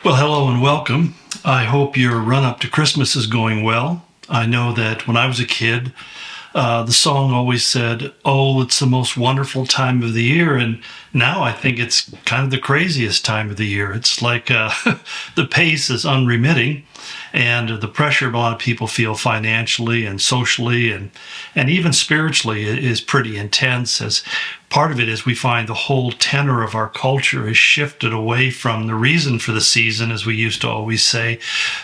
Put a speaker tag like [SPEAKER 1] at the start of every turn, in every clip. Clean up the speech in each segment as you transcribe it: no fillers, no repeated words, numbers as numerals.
[SPEAKER 1] Well, hello and welcome. I hope your run up to Christmas is going well. I know that when I was a kid, the song always said, "Oh, it's the most wonderful time of the year." And now I think it's kind of the craziest time of the year. It's like the pace is unremitting, and the pressure a lot of people feel financially and socially and even spiritually is pretty intense. As part of it is we find the whole tenor of our culture has shifted away from the reason for the season, as we used to always say,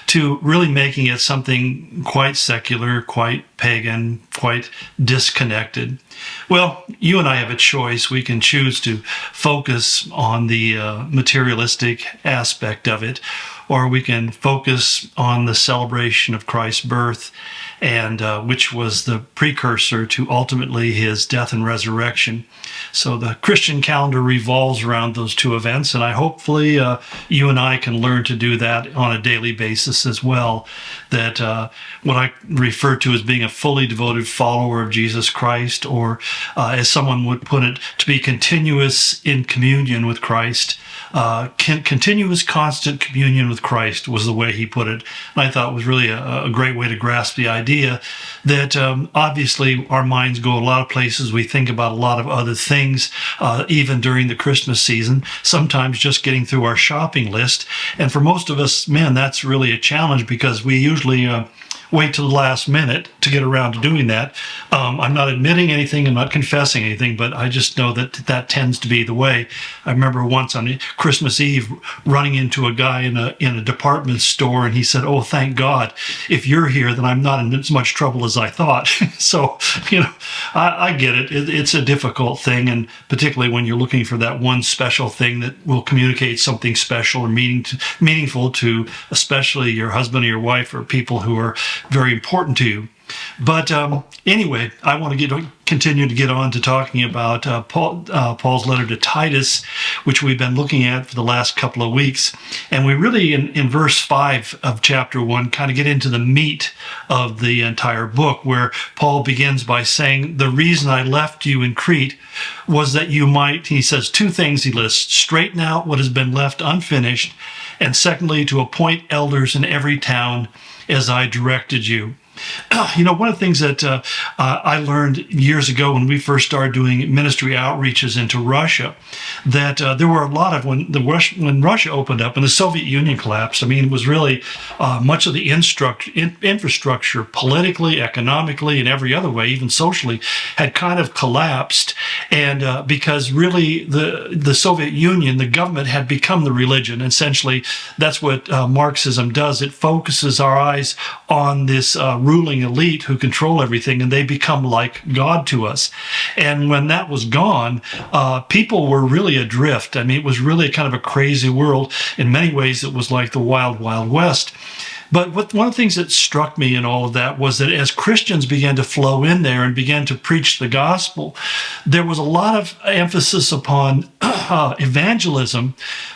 [SPEAKER 1] to really making it something quite secular, quite pagan, quite disconnected. Well, you and I have a choice. We can choose to focus on the materialistic aspect of it, or we can focus on the celebration of Christ's birth, and which was the precursor to ultimately his death and resurrection. So the Christian calendar revolves around those two events, and I hopefully you and I can learn to do that on a daily basis as well. That what I refer to as being a fully devoted follower of Jesus Christ, or as someone would put it, to be continuous in communion with Christ. Continuous, constant communion with Christ was the way he put it. And I thought it was really a great way to grasp the idea that obviously our minds go a lot of places. We think about a lot of other things, even during the Christmas season, sometimes just getting through our shopping list. And for most of us men, that's really a challenge because we usually wait till the last minute to get around to doing that. I'm not admitting anything, I'm not confessing anything, but I just know that that tends to be the way. I remember once on Christmas Eve running into a guy in a department store, and he said, "Oh, thank God, if you're here, then I'm not in as much trouble as I thought." So, I get it. It's a difficult thing, and particularly when you're looking for that one special thing that will communicate something special or meaningful to especially your husband or your wife or people who are very important to you. But anyway, I want to continue to get on to talking about Paul's letter to Titus, which we've been looking at for the last couple of weeks. And we really, in verse 5 of chapter 1, kind of get into the meat of the entire book, where Paul begins by saying, "The reason I left you in Crete was that you might," he says two things he lists, "straighten out what has been left unfinished, and secondly, to appoint elders in every town as I directed you." One of the things that I learned years ago when we first started doing ministry outreaches into Russia, that there were a lot of, when Russia opened up and the Soviet Union collapsed, it was really much of the infrastructure, politically, economically, and every other way, even socially, had kind of collapsed. And because really the Soviet Union, the government, had become the religion. Essentially, that's what Marxism does. It focuses our eyes on this ruling elite who control everything, and they become like God to us. And when that was gone, people were really adrift. It was really kind of a crazy world. In many ways, it was like the wild, wild west. But one of the things that struck me in all of that was that as Christians began to flow in there and began to preach the gospel, there was a lot of emphasis upon evangelism,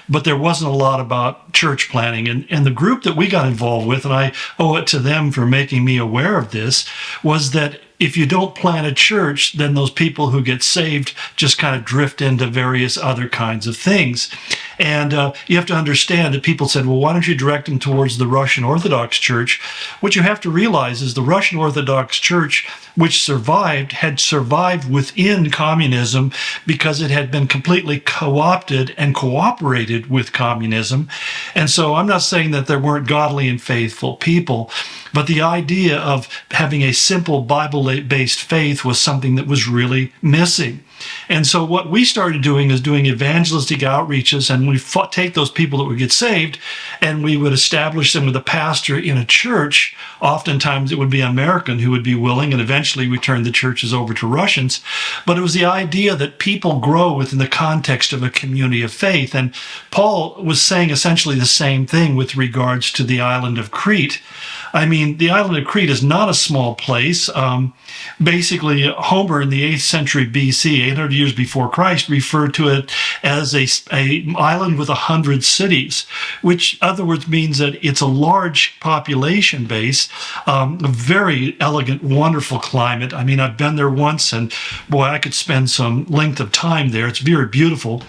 [SPEAKER 1] but there wasn't a lot about church planting. And the group that we got involved with, and I owe it to them for making me aware of this, was that if you don't plant a church, then those people who get saved just kind of drift into various other kinds of things. And you have to understand that people said, "Well, why don't you direct them towards the Russian Orthodox Church?" What you have to realize is the Russian Orthodox Church, which had survived within communism because it had been completely co-opted and cooperated with communism. And so I'm not saying that there weren't godly and faithful people, but the idea of having a simple Bible-based faith was something that was really missing. And so what we started doing is doing evangelistic outreaches, and we take those people that would get saved, and we would establish them with a pastor in a church. Oftentimes it would be an American who would be willing, and eventually we turned the churches over to Russians. But it was the idea that people grow within the context of a community of faith. And Paul was saying essentially the same thing with regards to the island of Crete. I mean, the island of Crete is not a small place. Basically, Homer in the 8th century BC, 800 years before Christ, referred to it as a island with 100 cities, which in other words means that it's a large population base, a very elegant, wonderful climate. I mean, I've been there once, and boy, I could spend some length of time there. It's very beautiful.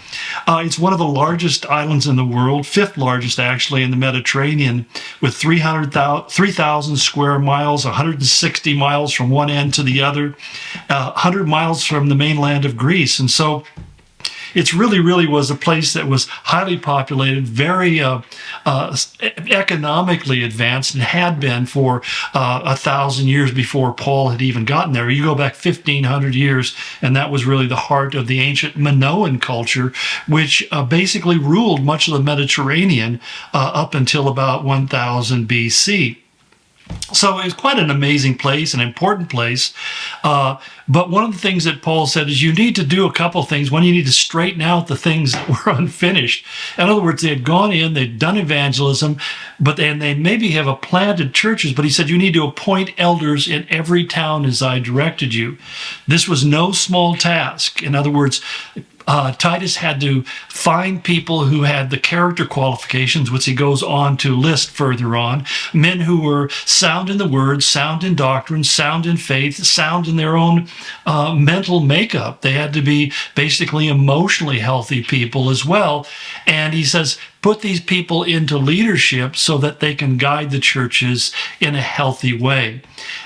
[SPEAKER 1] It's one of the largest islands in the world, fifth largest actually in the Mediterranean, with 3,000 square miles, 160 miles from one end to the other, 100 miles from the mainland of Greece. And so it really was a place that was highly populated, very economically advanced, and had been for 1,000 years before Paul had even gotten there. You go back 1,500 years, and that was really the heart of the ancient Minoan culture, which basically ruled much of the Mediterranean up until about 1000 BC. So it's quite an amazing place, an important place. But one of the things that Paul said is you need to do a couple things. One, you need to straighten out the things that were unfinished. In other words, they had gone in, they'd done evangelism, and they maybe have planted churches, but he said you need to appoint elders in every town as I directed you. This was no small task. In other words, Titus had to find people who had the character qualifications, which he goes on to list further on, men who were sound in the word, sound in doctrine, sound in faith, sound in their own mental makeup. They had to be basically emotionally healthy people as well. And he says, put these people into leadership so that they can guide the churches in a healthy way.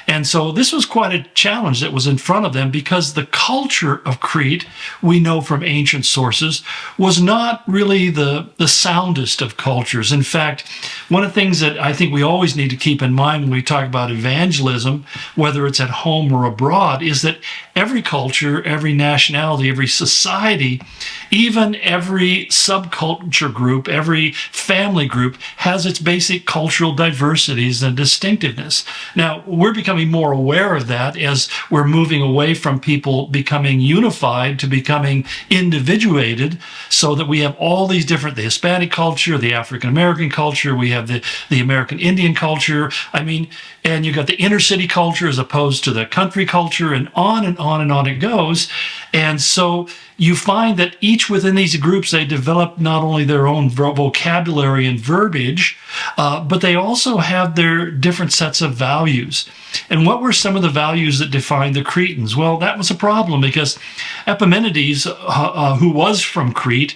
[SPEAKER 1] And so this was quite a challenge that was in front of them, because the culture of Crete, we know from ancient sources, was not really the soundest of cultures. In fact, one of the things that I think we always need to keep in mind when we talk about evangelism, whether it's at home or abroad, is that every culture, every nationality, every society, even every subculture group, every family group has its basic cultural diversities and distinctiveness. Now, we're becoming more aware of that as we're moving away from people becoming unified to becoming individuated, so that we have all these different, the Hispanic culture, the African American culture, we have the American Indian culture, and you got the inner city culture as opposed to the country culture, and on and on and on it goes. And so you find that each within these groups, they develop not only their own vocabulary and verbiage, but they also have their different sets of values. And what were some of the values that defined the Cretans? Well, that was a problem, because Epimenides, who was from Crete,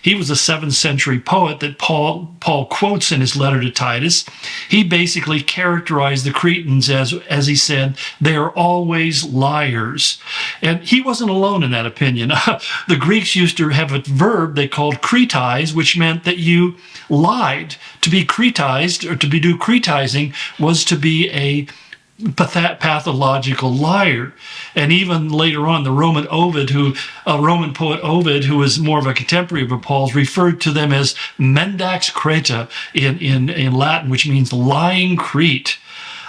[SPEAKER 1] he was a 7th century poet that Paul quotes in his letter to Titus. He basically characterized the Cretans as he said, they are always liars. And he wasn't alone in that opinion. The Greeks used to have a verb they called kretize, which meant that you lied. To be kretized, or to be do kretizing, was to be a pathological liar. And even later on, the Roman poet Ovid, who was more of a contemporary of Paul's, referred to them as mendax creta in Latin, which means lying Crete.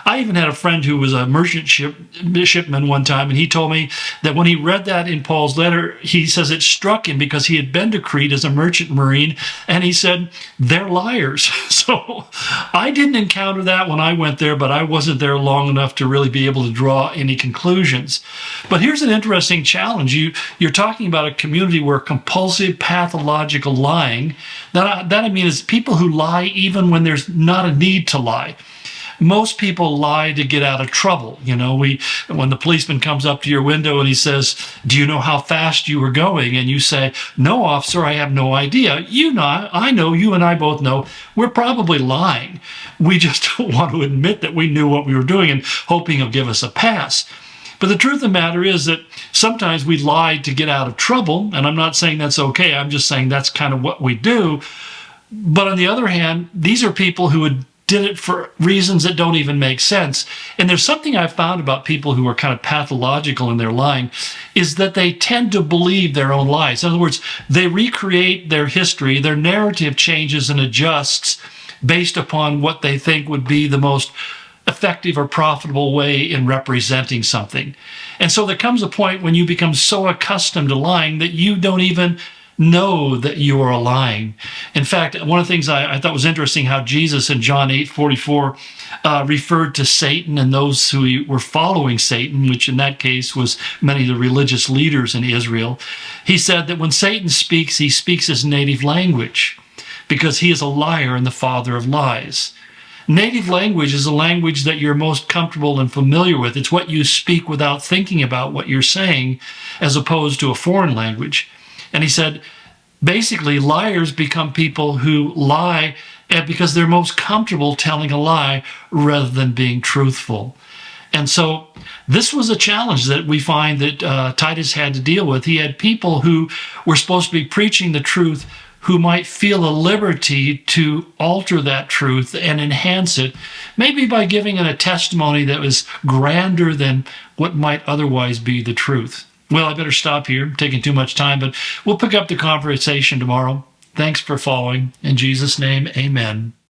[SPEAKER 1] I even had a friend who was a merchant shipman one time, and he told me that when he read that in Paul's letter, he says it struck him because he had been to Crete as a merchant marine, and he said, they're liars. So I didn't encounter that when I went there, but I wasn't there long enough to really be able to draw any conclusions. But here's an interesting challenge. You're talking about a community where compulsive pathological lying, that I mean is people who lie even when there's not a need to lie. Most people lie to get out of trouble. When the policeman comes up to your window and he says, do you know how fast you were going? And you say, no, officer, I have no idea. I know, you and I both know, we're probably lying. We just don't want to admit that we knew what we were doing and hoping he'll give us a pass. But the truth of the matter is that sometimes we lie to get out of trouble, and I'm not saying that's okay. I'm just saying that's kind of what we do. But on the other hand, these are people who did it for reasons that don't even make sense. And there's something I've found about people who are kind of pathological in their lying, is that they tend to believe their own lies. In other words, they recreate their history, their narrative changes and adjusts based upon what they think would be the most effective or profitable way in representing something. And so there comes a point when you become so accustomed to lying that you don't even know that you are lying. In fact, one of the things I thought was interesting, how Jesus in John 8:44 referred to Satan and those who were following Satan, which in that case was many of the religious leaders in Israel. He said that when Satan speaks, he speaks his native language because he is a liar and the father of lies. Native language is a language that you're most comfortable and familiar with. It's what you speak without thinking about what you're saying, as opposed to a foreign language. And he said, basically, liars become people who lie because they're most comfortable telling a lie rather than being truthful. And so this was a challenge that we find that Titus had to deal with. He had people who were supposed to be preaching the truth who might feel a liberty to alter that truth and enhance it, maybe by giving it a testimony that was grander than what might otherwise be the truth. Well, I better stop here. I'm taking too much time, but we'll pick up the conversation tomorrow. Thanks for following. In Jesus' name, amen.